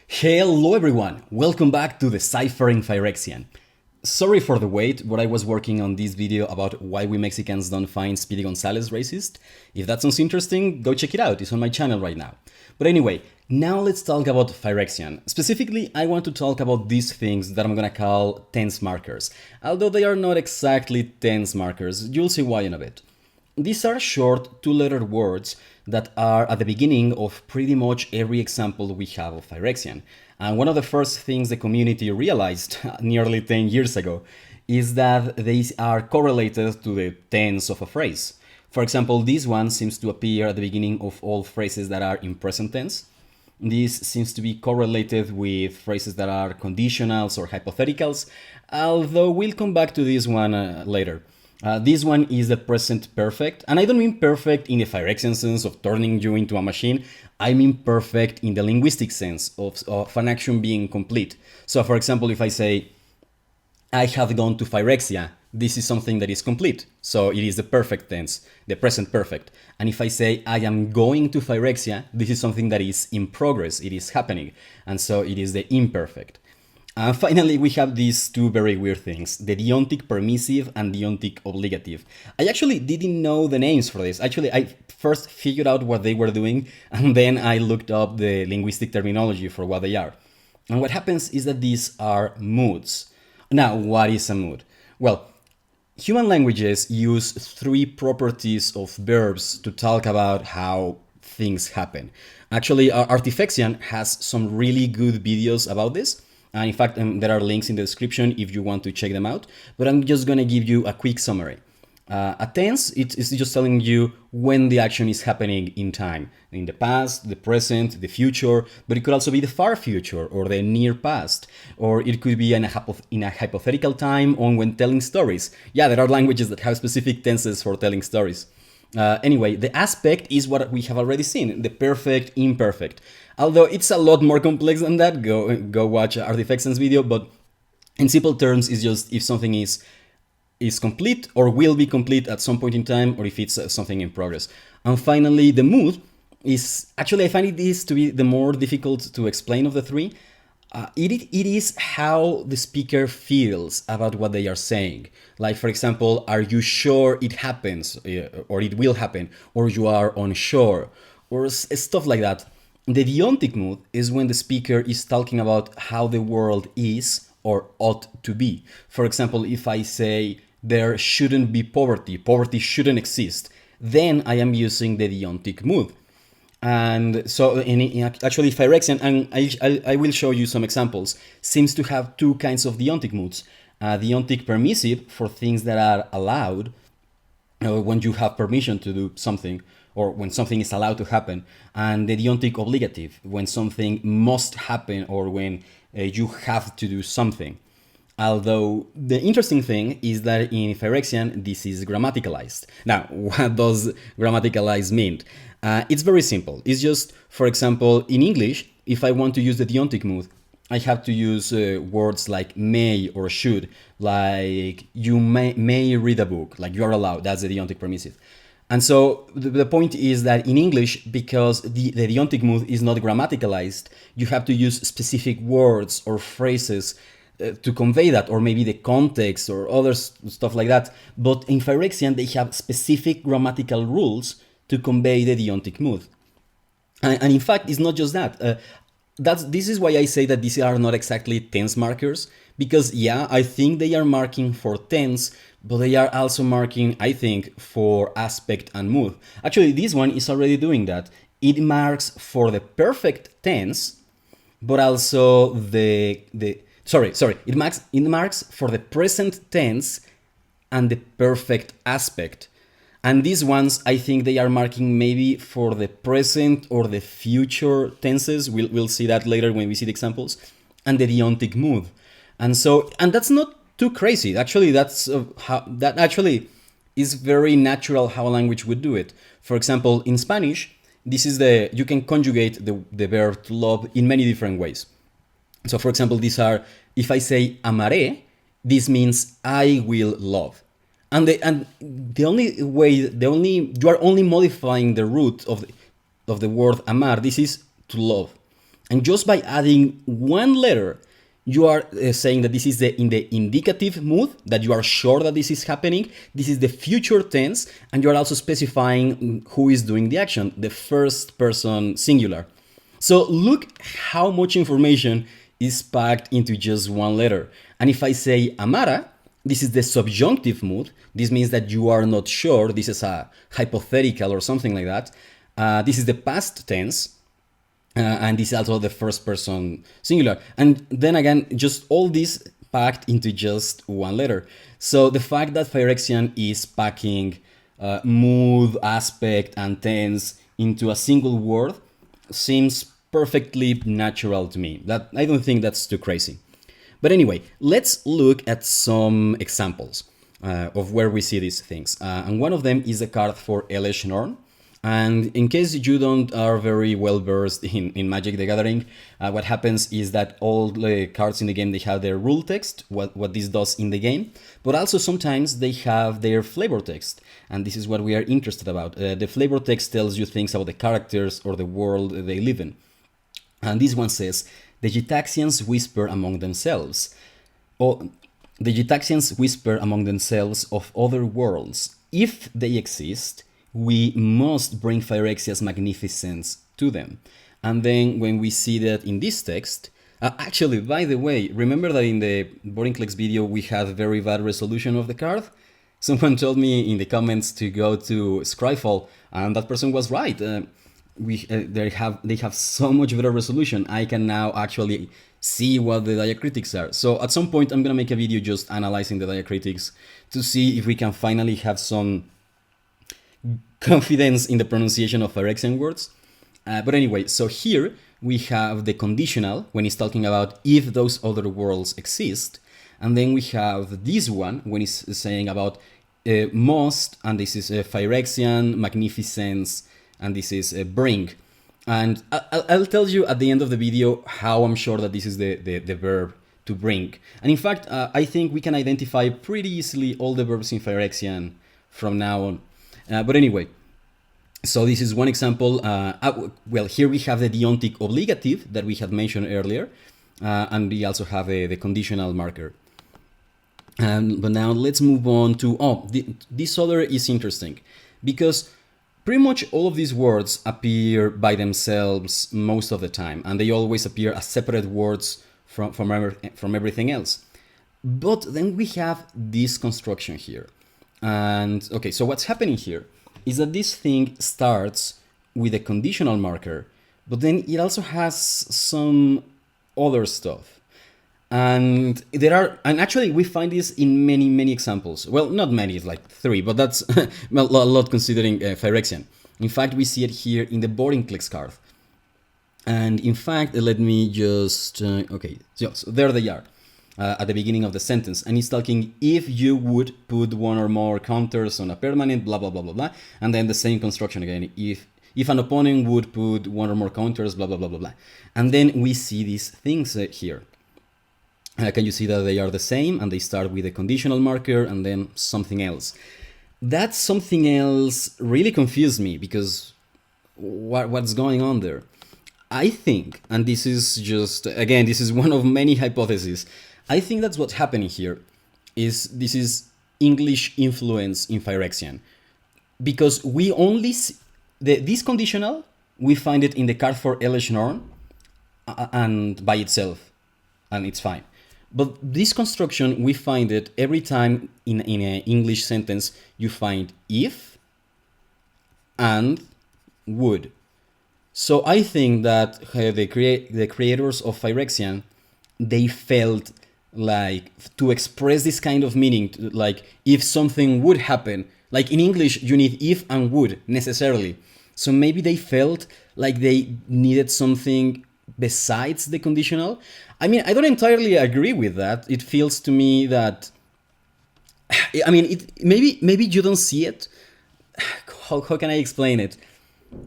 Hello everyone, welcome back to Deciphering Phyrexian. Sorry for the wait, but I was working on this video about why we Mexicans don't find Speedy Gonzalez racist. If that sounds interesting, go check it out, it's on my channel right now. But anyway, now let's talk about Phyrexian. Specifically, I want to talk about these things that I'm gonna call tense markers. Although they are not exactly tense markers, you'll see why in a bit. These are short two-letter words that are at the beginning of pretty much every example we have of Phyrexian. And one of the first things the community realized nearly 10 years ago is that these are correlated to the tense of a phrase. For example, this one seems to appear at the beginning of all phrases that are in present tense. This seems to be correlated with phrases that are conditionals or hypotheticals, although we'll come back to this one later. This one is the present perfect, and I don't mean perfect in the Phyrexian sense of turning you into a machine. I mean perfect in the linguistic sense of an action being complete. So, for example, if I say, I have gone to Phyrexia, this is something that is complete. So it is the perfect tense, the present perfect. And if I say, I am going to Phyrexia, this is something that is in progress, it is happening. And so it is the imperfect. And finally, we have these two very weird things, the deontic permissive and deontic obligative. I actually didn't know the names for this. Actually, I first figured out what they were doing, and then I looked up the linguistic terminology for what they are. And what happens is that these are moods. Now, what is a mood? Well, human languages use three properties of verbs to talk about how things happen. Actually, Artifexian has some really good videos about this. And in fact, there are links in the description if you want to check them out. But I'm just going to give you a quick summary. A tense, it's just telling you when the action is happening in time. In the past, the present, the future, but it could also be the far future or the near past. Or it could be in a hypothetical time or when telling stories. Yeah, there are languages that have specific tenses for telling stories. Anyway, the aspect is what we have already seen, the perfect, imperfect. Although it's a lot more complex than that, go watch Artifact's video, but in simple terms, it's just if something is complete or will be complete at some point in time, or if it's something in progress. And finally, the mood is, actually I find this to be the more difficult to explain of the three. It is how the speaker feels about what they are saying. Like, for example, are you sure it happens, or it will happen, or you are unsure, or stuff like that. The deontic mood is when the speaker is talking about how the world is or ought to be. For example, if I say there shouldn't be poverty, poverty shouldn't exist, then I am using the deontic mood. And so actually Phyrexian, and I will show you some examples, seems to have two kinds of deontic moods. Deontic permissive for things that are allowed, when you have permission to do something, or when something is allowed to happen, and the deontic obligative, when something must happen or when you have to do something. Although the interesting thing is that in Phyrexian this is grammaticalized. Now, what does grammaticalized mean? It's very simple. It's just, for example, in English, if I want to use the deontic mood, I have to use words like may or should, like you may read a book, like you are allowed, that's the deontic permissive. And so the point is that in English, because the deontic mood is not grammaticalized, you have to use specific words or phrases to convey that, or maybe the context or other stuff like that. But in Phyrexian, they have specific grammatical rules to convey the deontic mood. And in fact, it's not just that. This is why I say that these are not exactly tense markers, because yeah, I think they are marking for tense, but they are also marking, I think, for aspect and mood. Actually, this one is already doing that. It marks for the perfect tense, but also it marks for the present tense and the perfect aspect. And these ones, I think they are marking maybe for the present or the future tenses. We'll see that later when we see the examples. And the deontic mood. And that's not too crazy. Actually, that actually is very natural how a language would do it. For example, in Spanish, you can conjugate the verb to love in many different ways. So, for example, these are, if I say amaré, this means I will love. And you are only modifying the root of the word amar. This is to love. And just by adding one letter, you are saying that this is in the indicative mood, that you are sure that this is happening. This is the future tense, and you are also specifying who is doing the action, the first person singular. So look how much information is packed into just one letter. And if I say Amara, this is the subjunctive mood. This means that you are not sure. This is a hypothetical or something like that. This is the past tense. And this is also the first person singular. And then again, just all this packed into just one letter. So the fact that Phyrexian is packing mood, aspect, and tense into a single word seems perfectly natural to me. That I don't think that's too crazy. But anyway, let's look at some examples of where we see these things. And one of them is a card for Elesh Norn. And in case you don't are very well versed in Magic the Gathering, what happens is that all the cards in the game, they have their rule text, what this does in the game, but also sometimes they have their flavor text. And this is what we are interested about. The flavor text tells you things about the characters or the world they live in. And this one says, the Gitaxians whisper among themselves. Oh, the Gitaxians whisper among themselves of other worlds. If they exist, we must bring Phyrexia's magnificence to them. And then when we see that in this text, actually, by the way, remember that in the Boring Clicks video we had very bad resolution of the card? Someone told me in the comments to go to Scryfall, and that person was right. They have so much better resolution. I can now actually see what the diacritics are. So at some point I'm gonna make a video just analyzing the diacritics to see if we can finally have some confidence in the pronunciation of Phyrexian words. But anyway, so here we have the conditional when he's talking about if those other worlds exist. And then we have this one when he's saying about most, and this is Phyrexian, magnificence, and this is bring. And I'll tell you at the end of the video how I'm sure that this is the verb to bring. And in fact, I think we can identify pretty easily all the verbs in Phyrexian from now on. But anyway, so this is one example. Well, here we have the deontic obligative that we had mentioned earlier, and we also have the conditional marker. But now let's move on to, this other is interesting, because pretty much all of these words appear by themselves most of the time, and they always appear as separate words from everything else. But then we have this construction here. And okay, so what's happening here is that this thing starts with a conditional marker, but then it also has some other stuff. And actually we find this in many examples. Well, not many, it's like 3, but that's a lot considering Phyrexian. In fact, we see it here in the Boring Clicks card. And in fact, let me just, okay, so there they are. At the beginning of the sentence, and he's talking if you would put one or more counters on a permanent, blah blah blah blah blah, and then the same construction again, if an opponent would put one or more counters, blah blah blah blah blah, and then we see these things here. Can you see that they are the same, and they start with a conditional marker and then something else? That something else really confused me, because what's going on there? I think, and this is just, again, this is one of many hypotheses, I think that's what's happening here. This is English influence in Phyrexian, because we only see this conditional, we find it in the card for Elesh Norn and by itself, and it's fine. But this construction, we find it every time in an English sentence. You find if and would. So I think that the creators of Phyrexian, they felt like to express this kind of meaning, like if something would happen, like in English you need if and would necessarily. So maybe they felt like they needed something besides the conditional. I mean, I don't entirely agree with that. It feels to me that, I mean, maybe you don't see it. How can I explain it?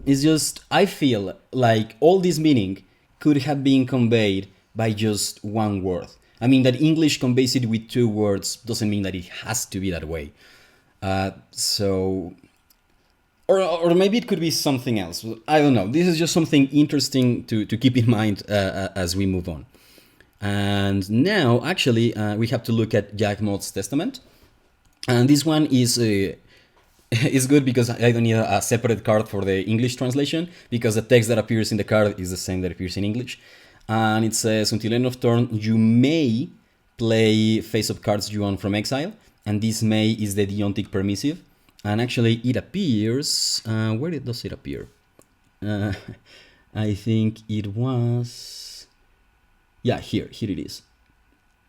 It's just, I feel like all this meaning could have been conveyed by just one word. I mean, that English conveys it with 2 words doesn't mean that it has to be that way. So Or maybe it could be something else. I don't know. This is just something interesting to keep in mind as we move on. And now, actually, we have to look at Jagmod's Testament. And this one is is good because I don't need a separate card for the English translation, because the text that appears in the card is the same that appears in English. And it says, until end of turn, you may play face-up cards you own from exile. And this may is the deontic permissive. And actually it appears, where does it appear? I think it was, yeah, here it is.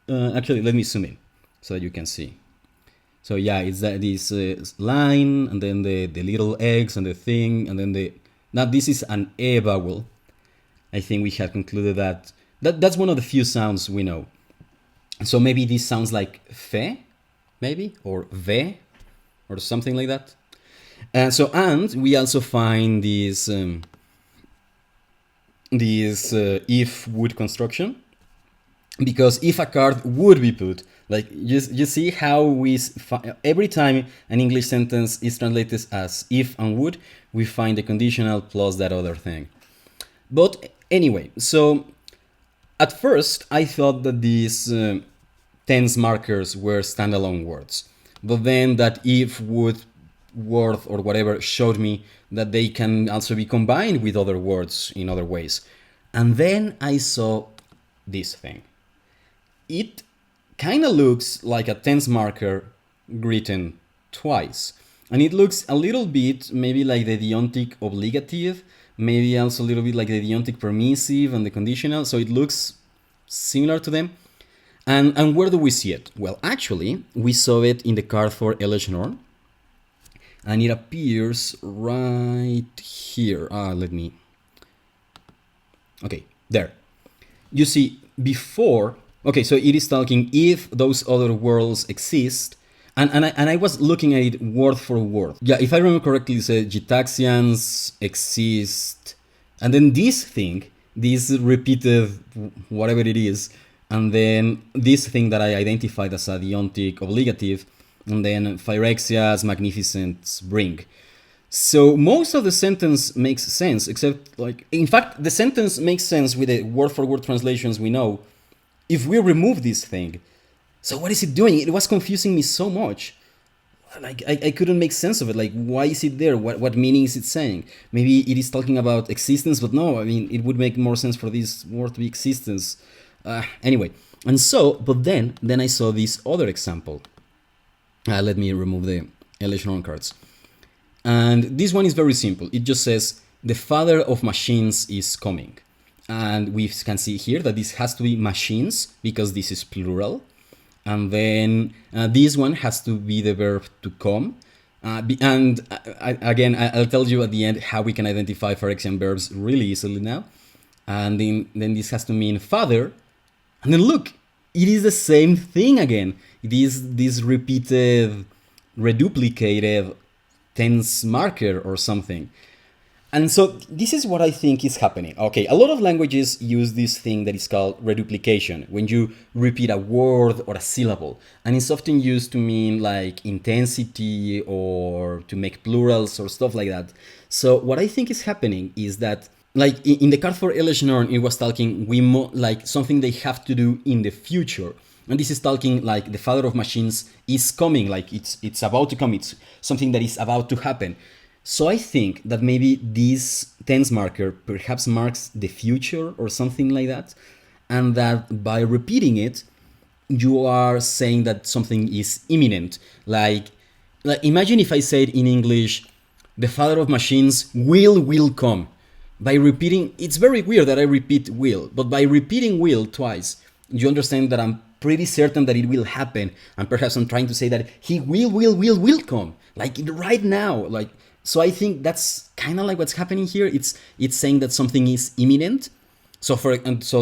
Actually, let me zoom in so that you can see. So yeah, it's this line, and then the little eggs and the thing, and then now this is an E vowel. I think we have concluded that's one of the few sounds we know. So maybe this sounds like fe, maybe, or ve, or something like that. And we also find this if would construction, because if a card would be put, like you see how every time an English sentence is translated as if and would, we find the conditional plus that other thing. But anyway, so at first I thought that these tense markers were standalone words, but then that if, would, worth, or whatever showed me that they can also be combined with other words in other ways. And then I saw this thing. It kind of looks like a tense marker written twice. And it looks a little bit maybe like the deontic obligative, maybe also a little bit like the deontic permissive and the conditional. So it looks similar to them. And where do we see it? Well, actually, we saw it in the card for Eleshnorn. And it appears right here. Okay, there. You see, before... Okay, so it is talking if those other worlds exist. And I was looking at it word for word. Yeah, if I remember correctly, it said Gitaxians exist. And then this thing, this repeated whatever it is, and then this thing that I identified as a deontic obligative, and then Phyrexia's magnificent bring. So most of the sentence makes sense, except in fact, the sentence makes sense with the word-for-word translations we know, if we remove this thing. So what is it doing? It was confusing me so much. I couldn't make sense of it. Like, why is it there? What meaning is it saying? Maybe it is talking about existence, but no, I mean, it would make more sense for this word to be existence. Anyway, and so, but then I saw this other example. Let me remove the Eleshnorn cards. And this one is very simple. It just says, the father of machines is coming. And we can see here that this has to be machines, because this is plural. And then this one has to be the verb to come. Again, I'll tell you at the end how we can identify Phyrexian verbs really easily now. And then this has to mean father. And then look, it is the same thing again. It is this repeated, reduplicated tense marker or something. And so this is what I think is happening. Okay, a lot of languages use this thing that is called reduplication, when you repeat a word or a syllable. And it's often used to mean like intensity or to make plurals or stuff like that. So what I think is happening is that, like in the card for Eleshnorn, it was talking like something they have to do in the future. And this is talking like the father of machines is coming, like it's about to come, it's something that is about to happen. So I think that maybe this tense marker perhaps marks the future or something like that. And that by repeating it, you are saying that something is imminent. Like imagine if I said in English, the father of machines will come. By repeating, it's very weird that I repeat will, but by repeating will twice, you understand that I'm pretty certain that it will happen. And perhaps I'm trying to say that he will come, like right now. Like, so I think that's kind of like what's happening here. It's saying that something is imminent. So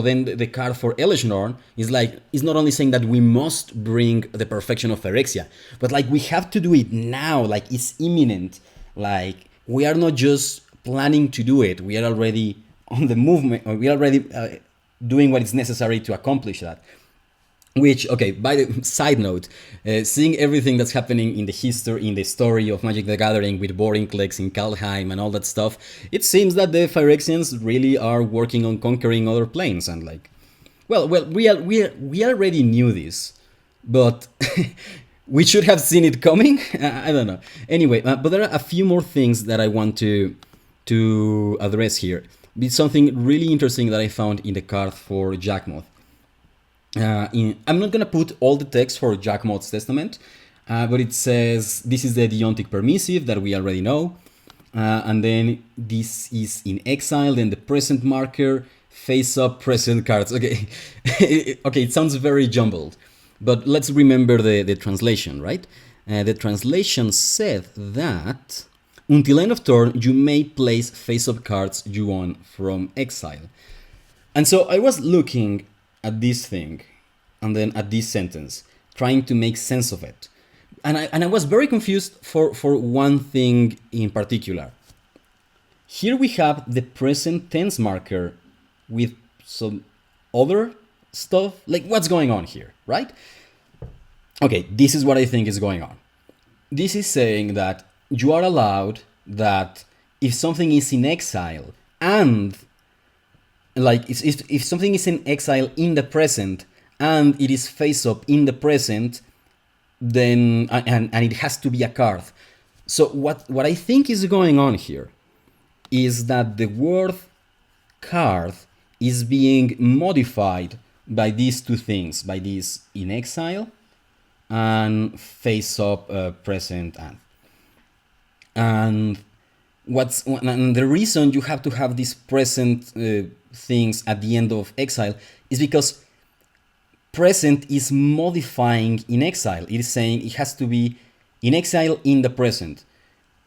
then the card for Eleshnorn is like, it's not only saying that we must bring the perfection of Phyrexia, but like we have to do it now, like it's imminent. Like we are not just planning to do it, we are already on the movement, or we are already doing what is necessary to accomplish that. Which, okay, by the side note, seeing everything that's happening in the history, in the story of Magic the Gathering with Vorinclex in Kaldheim and all that stuff, it seems that the Phyrexians really are working on conquering other planes. And like, we already knew this, but we should have seen it coming. I don't know. Anyway, but there are a few more things that I want to address here. It's something really interesting that I found in the card for Jackmoth. I'm not gonna put all the text for Jackmoth's Testament, but it says this is the Deontic Permissive that we already know, and then this is in exile, then the present marker, face up present cards. Okay, okay, it sounds very jumbled, but let's remember the translation, right? The translation said that until end of turn you may place face up cards you won from exile, and so I was looking at this thing and then at this sentence, trying to make sense of it. And I was very confused for one thing in particular. Here we have the present tense marker with some other stuff. Like, what's going on here, right? Okay, this is what I think is going on. This is saying that you are allowed that if something is in exile and like if something is in exile in the present and it is face up in the present, then and it has to be a card. So what I think is going on here is that the word card is being modified by these two things, by this in exile and face up present and the reason you have to have these present things at the end of exile is because present is modifying in exile. It is saying it has to be in exile in the present,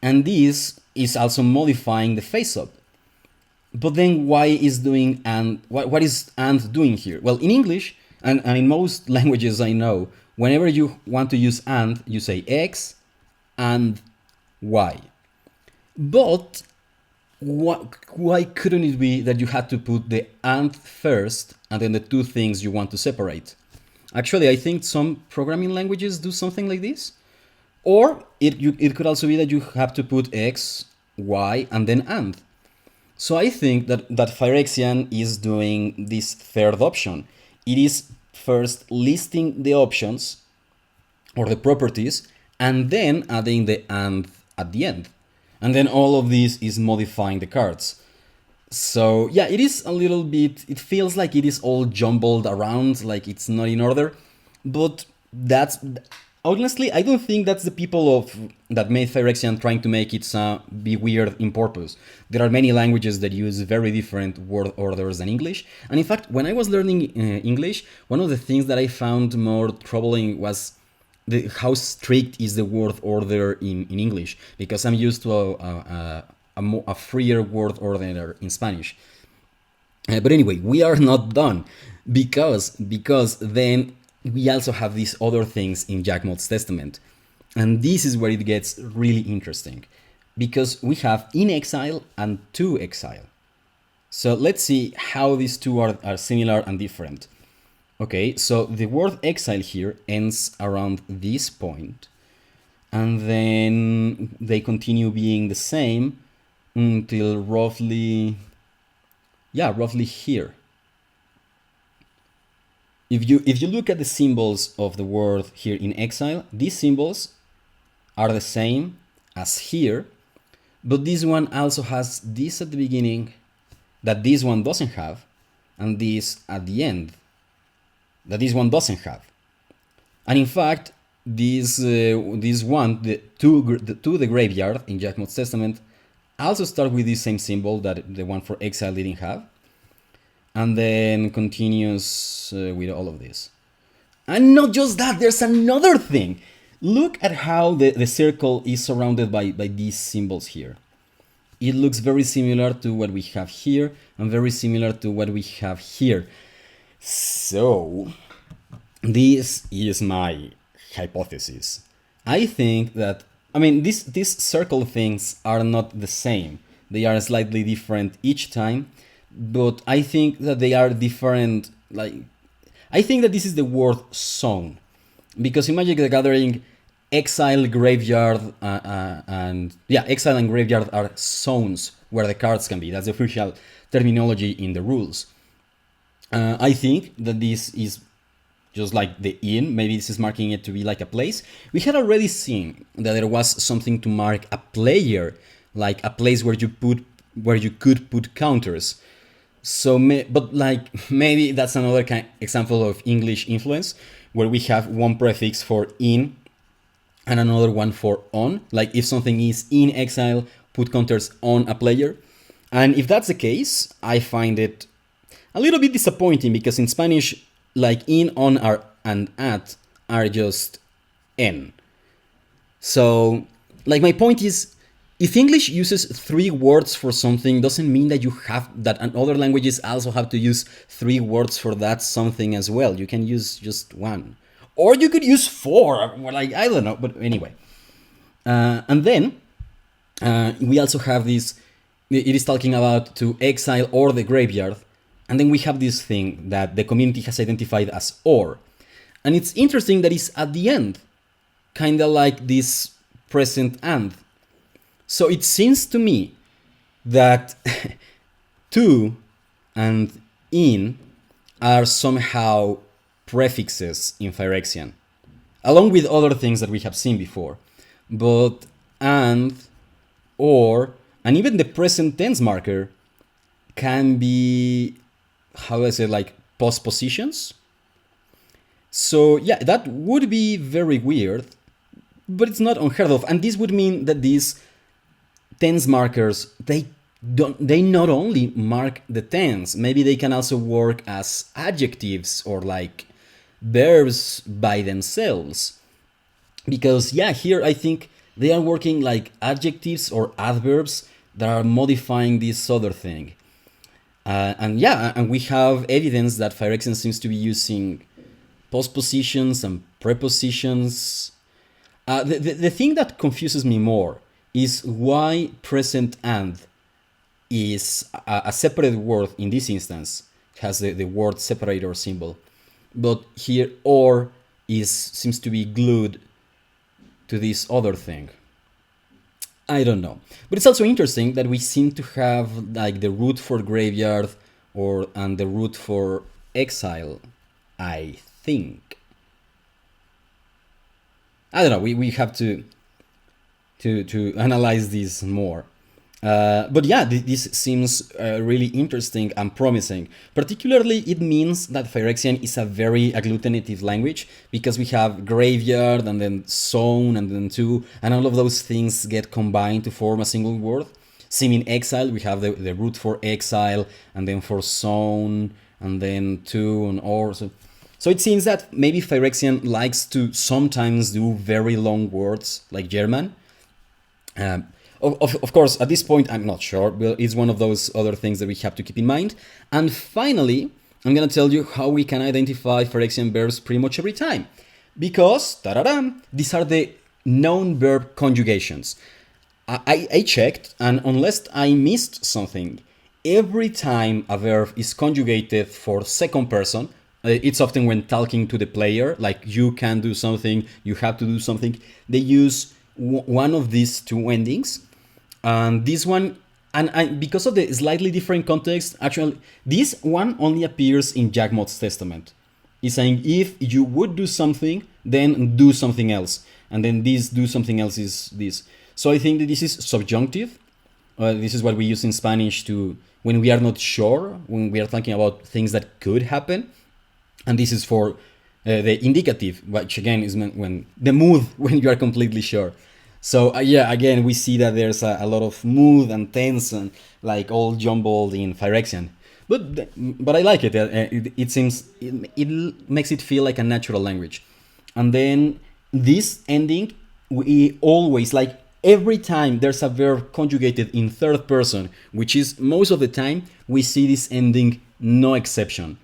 and this is also modifying the face up. But then why is doing and what is and doing here? Well, in English and in most languages I know, whenever you want to use and, you say x and y. But why couldn't it be that you had to put the and first and then the two things you want to separate? Actually, I think some programming languages do something like this. Or it could also be that you have to put x, y, and then and. So I think that Phyrexian is doing this third option. It is first listing the options or the properties and then adding the and at the end. And then all of this is modifying the cards. So yeah, it is a little bit, it feels like it is all jumbled around, like it's not in order. But that's, honestly, I don't think that's the people that made Phyrexian trying to make it be weird in purpose. There are many languages that use very different word orders than English. And in fact, when I was learning English, one of the things that I found more troubling was how strict is the word order in English, because I'm used to a freer word order in Spanish. But anyway, we are not done, because then we also have these other things in Jackmoth's Testament. And this is where it gets really interesting, because we have in exile and to exile. So let's see how these two are similar and different. Okay, so the word exile here ends around this point, and then they continue being the same until roughly here. If you look at the symbols of the word here in exile, these symbols are the same as here, but this one also has this at the beginning that this one doesn't have, and this at the end that this one doesn't have. And in fact, this one, to the graveyard in Jackmoth's Testament, also start with the same symbol that the one for exile didn't have, and then continues with all of this. And not just that, there's another thing. Look at how the circle is surrounded by these symbols here. It looks very similar to what we have here and very similar to what we have here. So, this is my hypothesis. I think that, these circle things are not the same. They are slightly different each time, but I think that they are different, like, I think that this is the word zone, because in Magic the Gathering, exile, graveyard, exile and graveyard are zones where the cards can be. That's the official terminology in the rules. I think that this is just like the inn. Maybe this is marking it to be like a place. We had already seen that there was something to mark a player, like a place where you could put counters. So, but like maybe that's another example of English influence, where we have one prefix for in and another one for on. Like if something is in exile, put counters on a player. And if that's the case, I find it a little bit disappointing, because in Spanish, like in, on, and at are just en. So, like, my point is, if English uses 3 words for something, doesn't mean that and other languages also have to use 3 words for that something as well. You can use just 1. Or you could use 4, like, I don't know, but anyway. And then, we also have this, it is talking about to exile or the graveyard, and then we have this thing that the community has identified as or. And it's interesting that it's at the end, kind of like this present and. So it seems to me that to and in are somehow prefixes in Phyrexian, along with other things that we have seen before. But and, or, and even the present tense marker can be, how do I say, like postpositions. So yeah, that would be very weird, but it's not unheard of. And this would mean that these tense markers, they not only mark the tense, maybe they can also work as adjectives or like verbs by themselves. Because yeah, here I think they are working like adjectives or adverbs that are modifying this other thing. And we have evidence that Phyrexian seems to be using postpositions and prepositions. The thing that confuses me more is why present and is a separate word in this instance. It has the word separator symbol. But here or seems to be glued to this other thing. I don't know. But it's also interesting that we seem to have like the root for graveyard and the root for exile, I think. I don't know, we have to analyze this more. But yeah, this seems really interesting and promising. Particularly, it means that Phyrexian is a very agglutinative language, because we have graveyard and then zone and then to, and all of those things get combined to form a single word. Same in exile, we have the root for exile, and then for zone, and then to and or. So it seems that maybe Phyrexian likes to sometimes do very long words like German. Of course, at this point, I'm not sure, but it's one of those other things that we have to keep in mind. And finally, I'm going to tell you how we can identify Phyrexian verbs pretty much every time. Because, these are the known verb conjugations. I checked, and unless I missed something, every time a verb is conjugated for second person, it's often when talking to the player, like you can do something, you have to do something, they use one of these 2 endings. And this one, and because of the slightly different context, actually, this one only appears in Jagmot's Testament. It's saying, if you would do something, then do something else. And then this do something else is this. So I think that this is subjunctive. This is what we use in Spanish when we are not sure, when we are talking about things that could happen. And this is for the indicative, which again is when the mood when you are completely sure. So yeah, again, we see that there's a lot of mood and tense and like all jumbled in Phyrexian. But I like it. It seems it makes it feel like a natural language. And then this ending, we always, like every time there's a verb conjugated in third person, which is most of the time, we see this ending, no exception.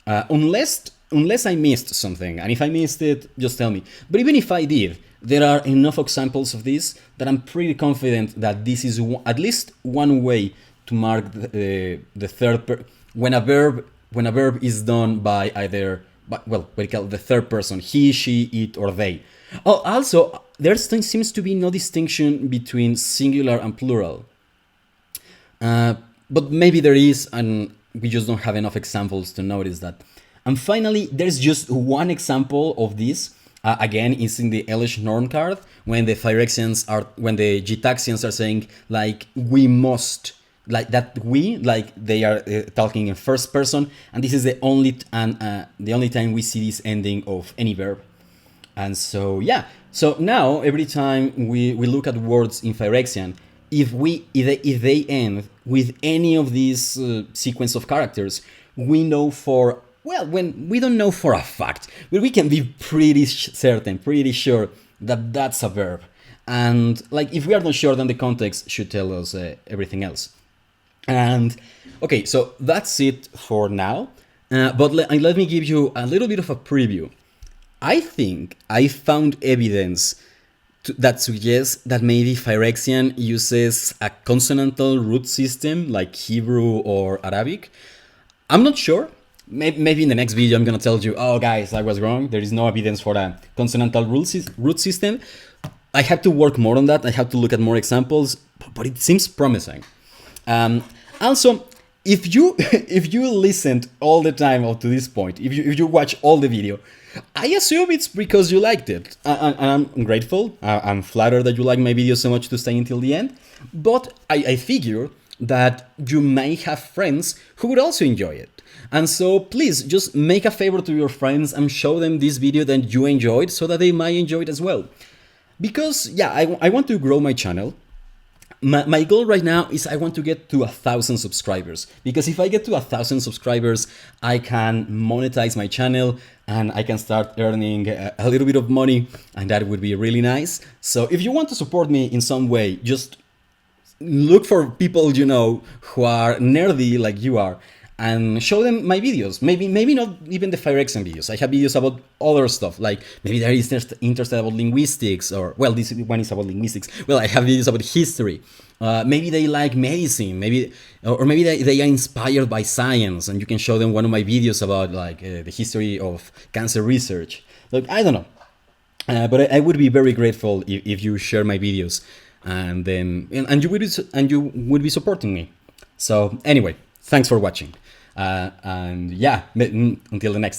Unless I missed something, and if I missed it, just tell me. But even if I did, there are enough examples of this that I'm pretty confident that this is at least one way to mark the third when a verb is done by either but well, we call the third person, he, she, it, or they. Oh, also, there seems to be no distinction between singular and plural. But maybe there is, and we just don't have enough examples to notice that. And finally, there's just one example of this. Again, it's in the Elish norm card when the Phyrexians are, when the Gitaxians are saying like we must, like that we, like they are talking in first person, and this is the only time we see this ending of any verb. And so yeah, so now every time we look at words in Phyrexian, if they end with any of these sequence of characters, we know for, well, when we don't know for a fact, but we can be pretty certain, pretty sure that that's a verb. And like if we are not sure, then the context should tell us everything else. And okay, so that's it for now. But let me give you a little bit of a preview. I think I found evidence that suggests that maybe Phyrexian uses a consonantal root system like Hebrew or Arabic. I'm not sure. Maybe in the next video I'm gonna tell you, oh guys, I was wrong. There is no evidence for a consonantal root system. I have to work more on that. I have to look at more examples, but it seems promising. Also, if you listened all the time up to this point, if you watch all the video, I assume it's because you liked it. And I'm grateful. I'm flattered that you like my videos so much to stay until the end. But I figure that you may have friends who would also enjoy it. And so please just make a favor to your friends and show them this video that you enjoyed so that they might enjoy it as well. Because yeah, I want to grow my channel. My goal right now is I want to get to 1,000 subscribers, because if I get to 1,000 subscribers, I can monetize my channel and I can start earning a little bit of money, and that would be really nice. So if you want to support me in some way, just look for people you know who are nerdy like you are and show them my videos. Maybe not even the Phyrexian videos. I have videos about other stuff, like maybe they're interested about linguistics, or well, this one is about linguistics. Well, I have videos about history. Maybe they like medicine, maybe they are inspired by science, and you can show them one of my videos about like the history of cancer research. Look, I don't know, but I would be very grateful if you share my videos, and then and you would be supporting me. So anyway, thanks for watching. And yeah, until the next time.